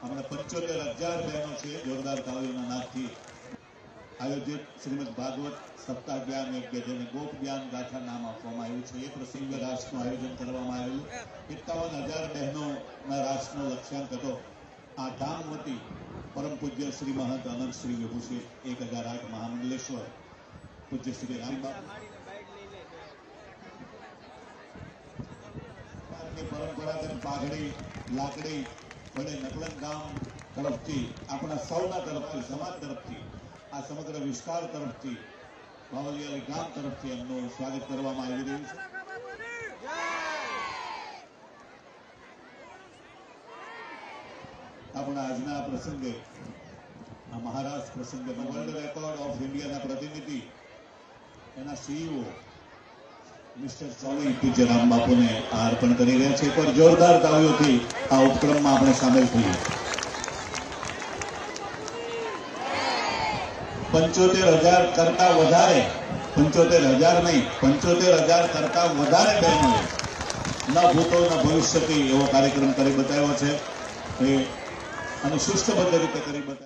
હમણાં 75,000 બહેનો છે જોરદાર તાળીઓના નાદથી આયોજિત શ્રીમદ ભાગવત સપ્તાહ જ્ઞાન યજ્ઞ જેને ગોપ જ્ઞાન ગાથા નામ આપવામાં આવ્યું છે એ પ્રસંગે રાસનું આયોજન કરવામાં આવેલું 51,000 બહેનોના રાસનો લક્ષ્યાંક હતો આ ધામ વતી પરમ પૂજ્ય શ્રી મહંત અનંત શ્રી વિભૂષિત 1008 મહામંડલેશ્વર પૂજ્ય શ્રી રામબાપુની પરંપરાગત પાઘડી લાકડી વડે નકલન ગામ તરફથી આપણા સૌના તરફથી સમાજ તરફથી આ સમગ્ર વિસ્તાર તરફથી બાવલિયાળી ગામ તરફથી એમનું સ્વાગત કરવામાં આવી રહ્યું છે આપણા આજના પ્રસંગે આ મહારાષ્ટ્ર પ્રસંગે વર્લ્ડ રેકોર્ડ ઓફ ઇન્ડિયાના પ્રતિનિધિ એના સીઈઓ મિસ્ટર ચોલી પૂજ્ય રામબાપુને અર્પણ કરી રહ્યા છે એકવાર જોરદાર તાળીઓથી આ ઉપક્રમમાં આપણે સામેલ થઈએ 75,000 કરતા વધારે 75,000 નહીં 75,000 કરતા વધારે બહેનોએ ન ભૂતો ન ભવિષ્યથી એવો કાર્યક્રમ કરી બતાવ્યો છે અને શિસ્તબદ્ધ રીતે કરી બતાવ્યો